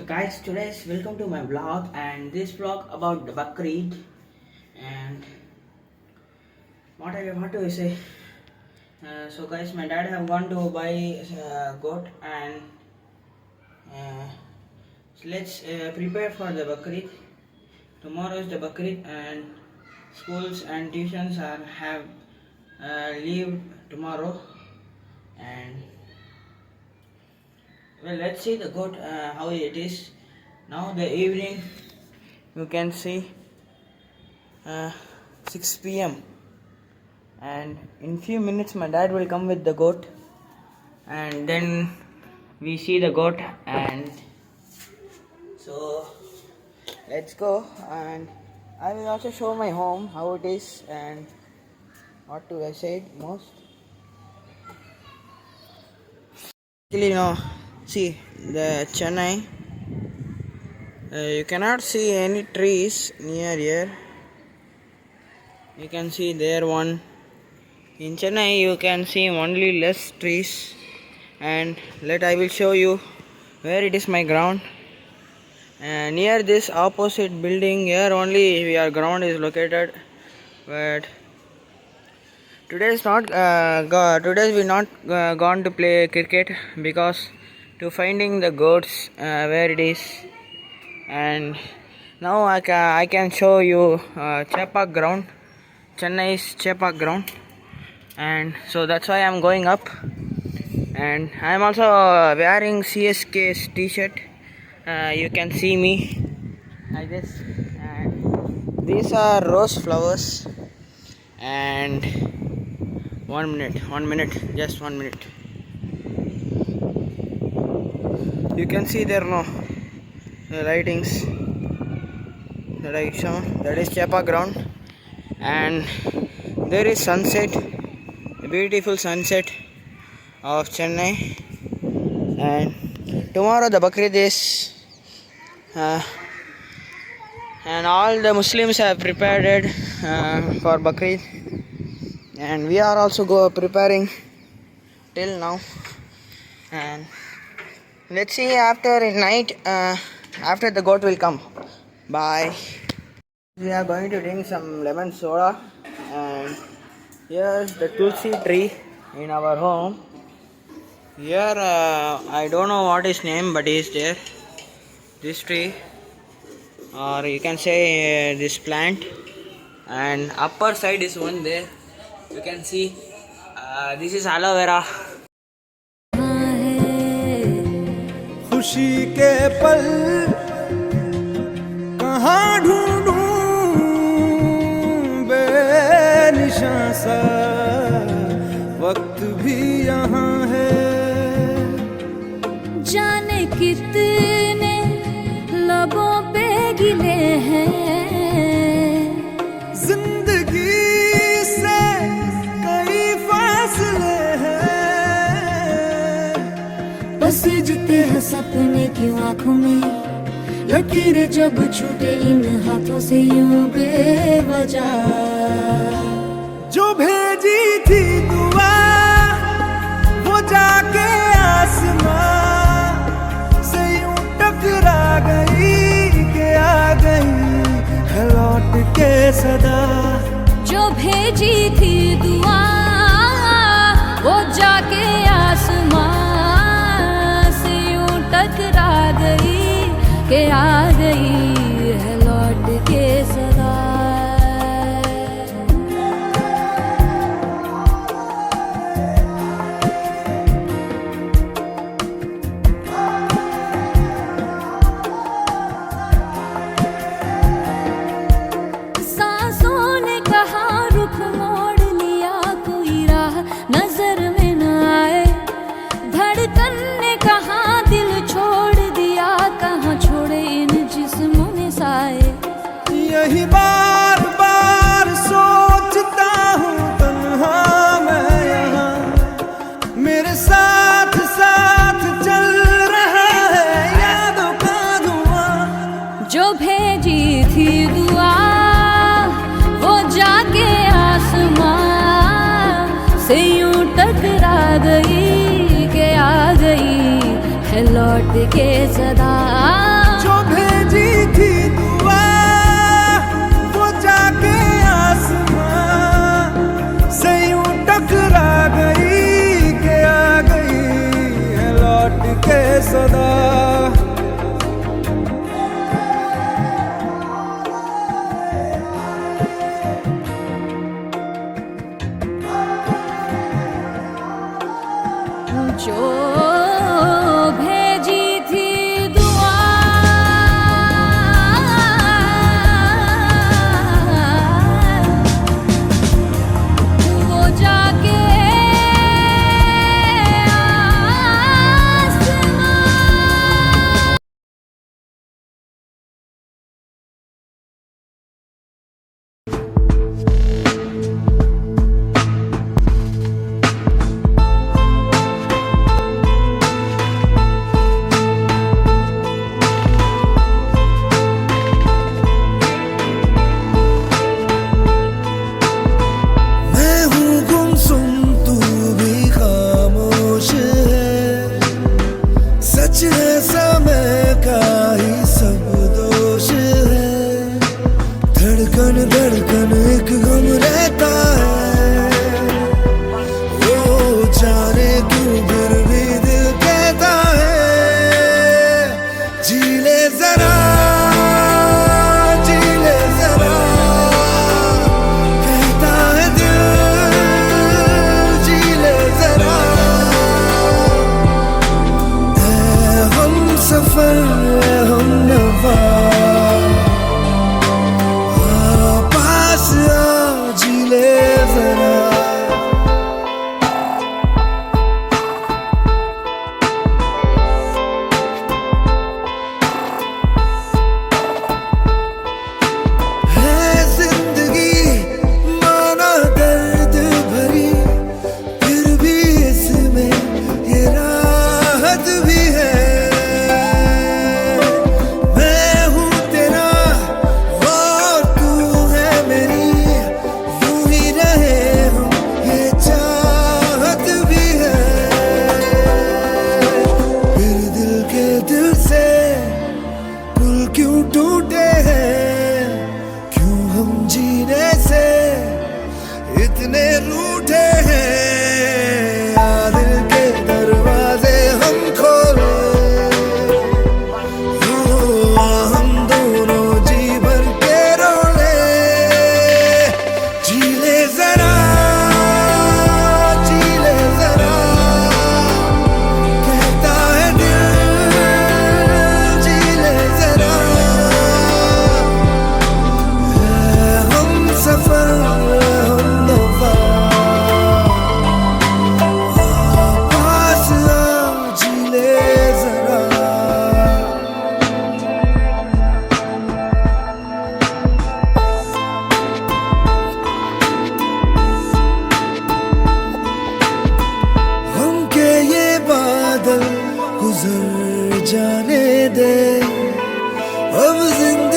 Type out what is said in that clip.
So guys, today's welcome to my vlog, and this vlog about the bakrid. And what I want to say, so guys, my dad have gone to buy goat, and so let's prepare for the bakrid. Tomorrow is the bakrid, and schools and tuitions are have leave tomorrow. And well, let's see the goat how it is. Now the evening, you can see 6 p.m. and in few minutes my dad will come with the goat, and then we see the goat. And so let's go, and I will also show my home how it is and what to I say most. Actually, no. See the Chennai. You cannot see any trees near here. You can see there one. In Chennai, you can see only less trees. And I will show you where it is my ground. Near this opposite building, here only our ground is located. But today is not. Today we not gone to play cricket because to finding the goats where it is. And now I can show you Chepak ground, Chennai's Chepak ground. And so that's why I'm going up, and I'm also wearing CSK's t-shirt. You can see me like this, and these are rose flowers. And 1 minute, just 1 minute. You can see there no the lightings that I show. That is Chepa ground, and there is sunset, a beautiful sunset of Chennai. And tomorrow the Bakrid is, and all the Muslims have prepared it for Bakrid, and we are also preparing till now. And let's see after night, after the goat will come. Bye. We are going to drink some lemon soda, and here's the tulsi tree in our home. Here I don't know what is name, but is there this tree, or you can say this plant. And upper side is one there. You can see this is aloe vera. खुशी के पल कहाँ ढूंढूं बेनिशां सा वक्त भी यहाँ है जाने कितने लबों पे गिले हैं जिंदगी से कई फासले हैं बस जीते हैं सपने की आंखों में लकीरें जब छूटे इन हाथों से यूं बेवजह जो भेजी थी दुआ वो जाके आसमां से यूं टकरा गई के आ गई है लौट के सदा जो भेजी थी दुआ वो जाके आसमां से यूं टकरा गई के आ गई है लौट के सदा सांसों ने कहा रुख मोड़ लिया कोई राह नजर में न आए धड़कन ने कहा दिल छोड़ दिया कहाँ छोड़े इन जिस्मों में साए यही बार बार सोचता हूँ तन्हा मैं यहाँ मेरे साथ साथ चल रहा है यादों का धुआं जो भेजी थी दुआ वो जाके आसमां से यूं टकरा गई के आ गई है लौट के सदा दफा पास आ जी ले जरा। क्यों टूटे हैं, क्यों हम जीने से इतने रूठे हैं। आ दिल के दरवाजे हम खोले, हम दोनों जी भर के रोले। जी ले जरा, जी ले जरा, कहता है दिल, जी ले जरा। सफर हम दफा पास आ जी ले जरा। हम के ये बादल गुजर जाने दे, अब जिंदगी